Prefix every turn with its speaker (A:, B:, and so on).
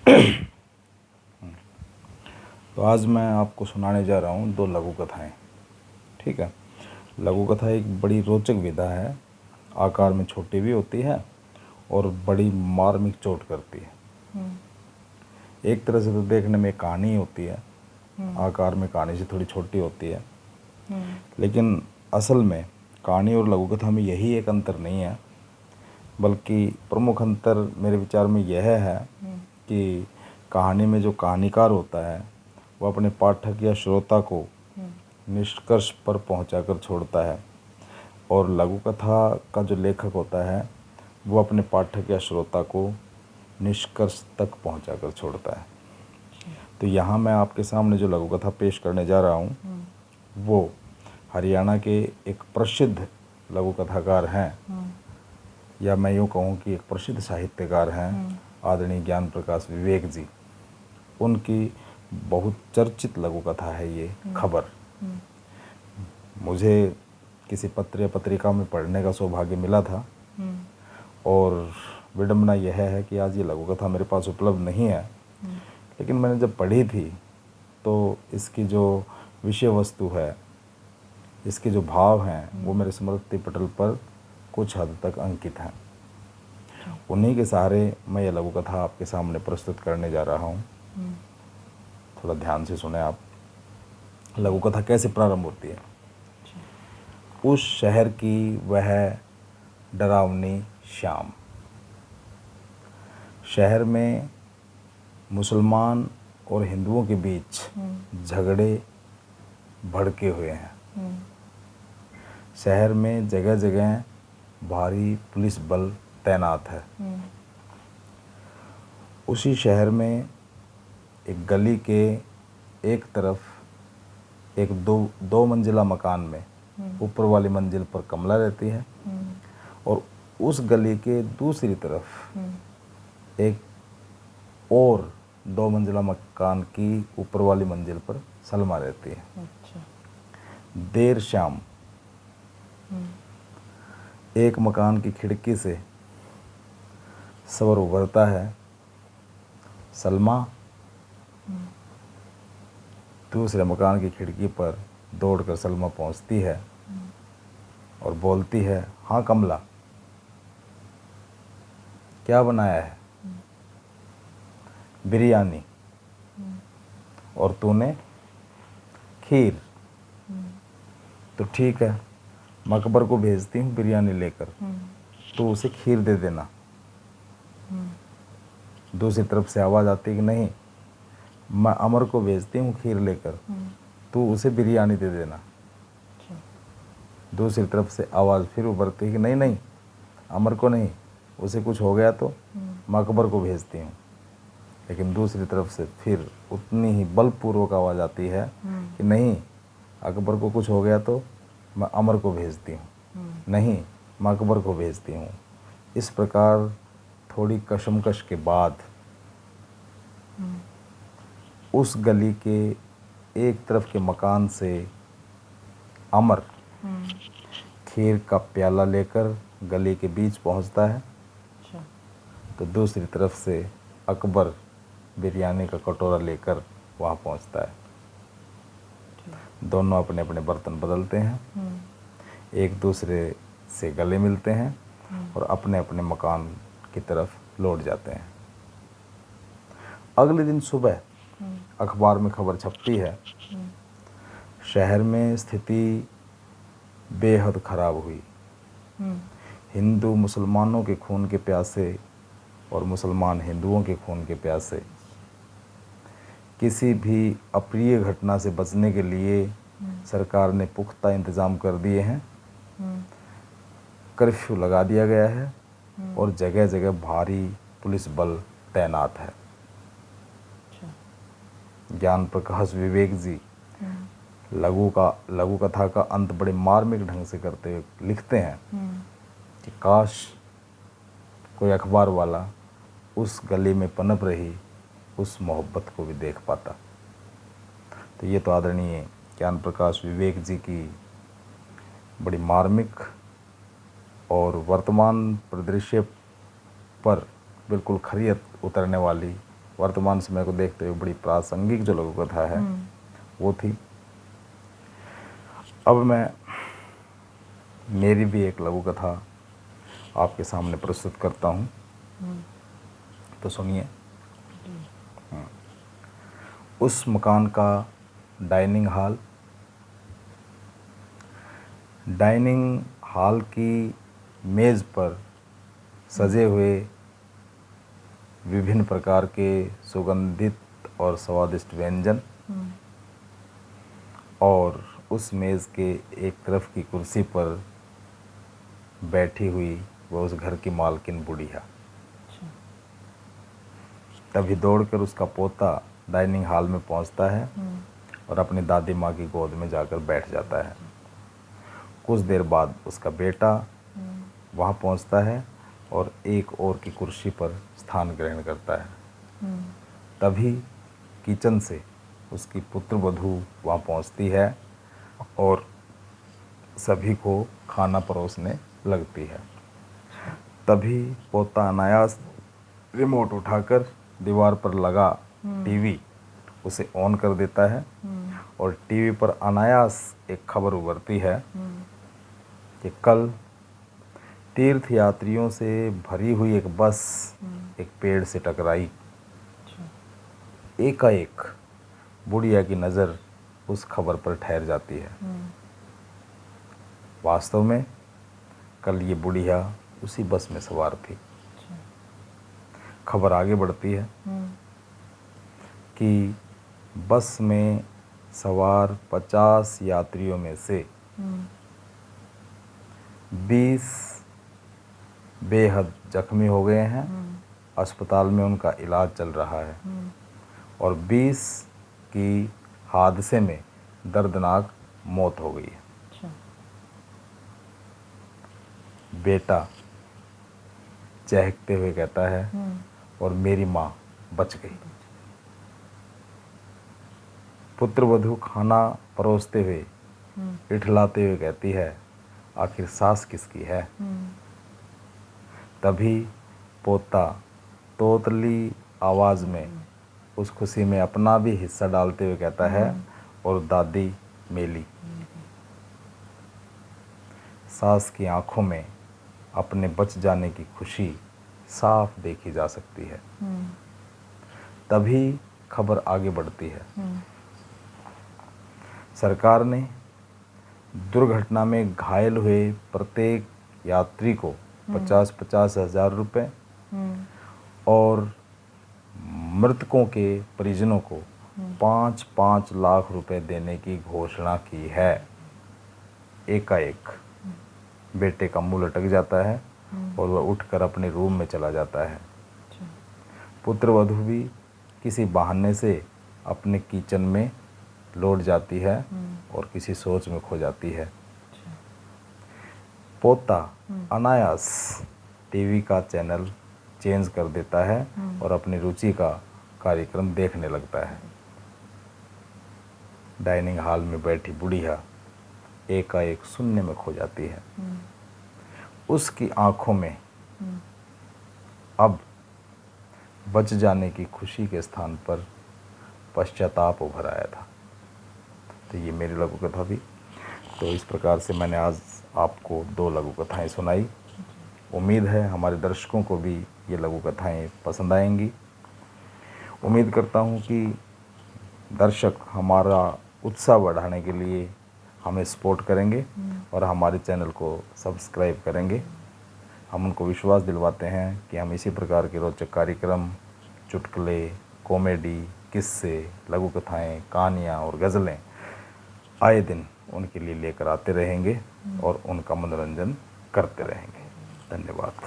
A: तो आज मैं आपको सुनाने जा रहा हूँ 2 लघु कथाएँ। ठीक है। लघु कथा एक बड़ी रोचक विधा है। आकार में छोटी भी होती है और बड़ी मार्मिक चोट करती है। एक तरह से तो देखने में कहानी होती है, आकार में कहानी से थोड़ी छोटी होती है, लेकिन असल में कहानी और लघु कथा में यही एक अंतर नहीं है, बल्कि प्रमुख अंतर मेरे विचार में यह है कि कहानी में जो कहानीकार होता है वो अपने पाठक या श्रोता को निष्कर्ष पर पहुंचाकर छोड़ता है, और लघु कथा का जो लेखक होता है वो अपने पाठक या श्रोता को निष्कर्ष तक पहुंचाकर छोड़ता है। तो यहाँ मैं आपके सामने जो लघु कथा पेश करने जा रहा हूँ वो हरियाणा के एक प्रसिद्ध लघु कथाकार हैं, या मैं यूँ कहूँ कि एक प्रसिद्ध साहित्यकार हैं, आदरणीय ज्ञान प्रकाश विवेक जी। उनकी बहुत चर्चित लघु कथा है ये खबर। मुझे किसी पत्र या पत्रिका में पढ़ने का सौभाग्य मिला था, और विडंबना यह है कि आज ये लघु कथा मेरे पास उपलब्ध नहीं है, लेकिन मैंने जब पढ़ी थी तो इसकी जो विषय वस्तु है, इसके जो भाव हैं वो मेरे स्मृति पटल पर कुछ हद तक अंकित हैं। उन्हीं के सहारे मैं ये लघु कथा आपके सामने प्रस्तुत करने जा रहा हूँ। थोड़ा ध्यान से सुने आप। लघु कथा कैसे प्रारंभ होती है। उस शहर की वह डरावनी शाम। शहर में मुसलमान और हिंदुओं के बीच झगड़े भड़के हुए हैं। शहर में जगह जगह भारी पुलिस बल तैनात है। उसी शहर में एक गली के एक तरफ एक दो मंजिला मकान में ऊपर वाली मंजिल पर कमला रहती है, और उस गली के दूसरी तरफ एक और 2 मंजिला मकान की ऊपर वाली मंजिल पर सलमा रहती है। अच्छा। देर शाम एक मकान की खिड़की से स्वर उभरता है, सलमा। दूसरे मकान की खिड़की पर दौड़कर सलमा पहुंचती है और बोलती है, हाँ कमला, क्या बनाया है? बिरयानी। और तूने? खीर। तो ठीक है, मकबर को भेजती हूँ बिरयानी लेकर, तो उसे खीर दे देना। दूसरी तरफ से आवाज़ आती है कि नहीं, मैं अमर को भेजती हूँ खीर लेकर, तू उसे बिरयानी दे देना। दूसरी तरफ से आवाज़ फिर उभरती है कि नहीं नहीं, अमर को नहीं, उसे कुछ हो गया तो मैं अकबर को भेजती हूँ। लेकिन दूसरी तरफ से फिर उतनी ही बलपूर्वक आवाज़ आती है कि नहीं, अकबर को कुछ हो गया तो मैं अमर को भेजती हूँ, नहीं, मैं अकबर को भेजती हूँ। इस प्रकार थोड़ी कशमकश के बाद उस गली के एक तरफ के मकान से अमर खीर का प्याला लेकर गली के बीच पहुंचता है। तो दूसरी तरफ से अकबर बिरयानी का कटोरा लेकर वहाँ पहुंचता है। दोनों अपने अपने बर्तन बदलते हैं, एक दूसरे से गले मिलते हैं और अपने अपने मकान की तरफ लौट जाते हैं। अगले दिन सुबह अखबार में खबर छपती है, शहर में स्थिति बेहद खराब हुई। हिंदू मुसलमानों के खून के प्यासे और मुसलमान हिंदुओं के खून के प्यासे। किसी भी अप्रिय घटना से बचने के लिए सरकार ने पुख्ता इंतज़ाम कर दिए हैं। कर्फ्यू लगा दिया गया है और जगह जगह भारी पुलिस बल तैनात है। ज्ञान प्रकाश विवेक जी लघु कथा का अंत बड़े मार्मिक ढंग से करते हुए लिखते हैं कि काश कोई अखबार वाला उस गली में पनप रही उस मोहब्बत को भी देख पाता। तो ये तो आदरणीय ज्ञान प्रकाश विवेक जी की बड़ी मार्मिक और वर्तमान परिदृश्य पर बिल्कुल खरी उतरने वाली वर्तमान समय को देखते हुए बड़ी प्रासंगिक जो लघु कथा है वो थी। अब मैं मेरी भी एक लघु कथा आपके सामने प्रस्तुत करता हूँ, तो सुनिए। उस मकान का डाइनिंग हॉल की मेज़ पर सजे हुए विभिन्न प्रकार के सुगंधित और स्वादिष्ट व्यंजन, और उस मेज़ के एक तरफ की कुर्सी पर बैठी हुई वह उस घर की मालकिन बुढ़िया। तभी दौड़कर उसका पोता डाइनिंग हॉल में पहुंचता है और अपनी दादी माँ की गोद में जाकर बैठ जाता है। कुछ देर बाद उसका बेटा वहाँ पहुँचता है और एक और की कुर्सी पर स्थान ग्रहण करता है। तभी किचन से उसकी पुत्र वधू वहाँ पहुँचती है और सभी को खाना परोसने लगती है। तभी पोता अनायास रिमोट उठाकर दीवार पर लगा टीवी उसे ऑन कर देता है और टीवी पर अनायास एक खबर उभरती है कि कल तीर्थ यात्रियों से भरी हुई एक बस एक पेड़ से टकराई। एकाएक बुढ़िया की नज़र उस खबर पर ठहर जाती है। वास्तव में कल ये बुढ़िया उसी बस में सवार थी। खबर आगे बढ़ती है कि बस में सवार 50 यात्रियों में से 20 बेहद जख्मी हो गए हैं, अस्पताल में उनका इलाज चल रहा है, और 20 की हादसे में दर्दनाक मौत हो गई है। बेटा चहकते हुए कहता है, और मेरी माँ बच गई। पुत्र वधू खाना परोसते हुए इठलाते हुए कहती है, आखिर सास किसकी है? तभी पोता तोतली आवाज़ में उस खुशी में अपना भी हिस्सा डालते हुए कहता है, और दादी मेली। सास की आंखों में अपने बच जाने की खुशी साफ देखी जा सकती है। तभी खबर आगे बढ़ती है। सरकार ने दुर्घटना में घायल हुए प्रत्येक यात्री को 50-50 हज़ार रुपये और मृतकों के परिजनों को 5-5 लाख रुपए देने की घोषणा की है। एकाएक बेटे का मुंह लटक जाता है और वह उठकर अपने रूम में चला जाता है। पुत्र वधू भी किसी बहाने से अपने किचन में लौट जाती है और किसी सोच में खो जाती है। पोता अनायास टीवी का चैनल चेंज कर देता है और अपनी रुचि का कार्यक्रम देखने लगता है। डाइनिंग हॉल में बैठी बुढ़िया एकाएक शून्य में खो जाती है। उसकी आंखों में अब बच जाने की खुशी के स्थान पर पश्चाताप उभर आया था। तो ये मेरी लघु कथा थी। तो इस प्रकार से मैंने आज आपको 2 लघु कथाएं सुनाई। उम्मीद है हमारे दर्शकों को भी ये लघु कथाएं पसंद आएंगी। उम्मीद करता हूँ कि दर्शक हमारा उत्साह बढ़ाने के लिए हमें सपोर्ट करेंगे और हमारे चैनल को सब्सक्राइब करेंगे। हम उनको विश्वास दिलवाते हैं कि हम इसी प्रकार के रोचक कार्यक्रम, चुटकुले, कॉमेडी, किस्से, लघु कथाएँ, कहानियाँ और गज़लें आए दिन उनके लिए लेकर आते रहेंगे और उनका मनोरंजन करते रहेंगे। धन्यवाद।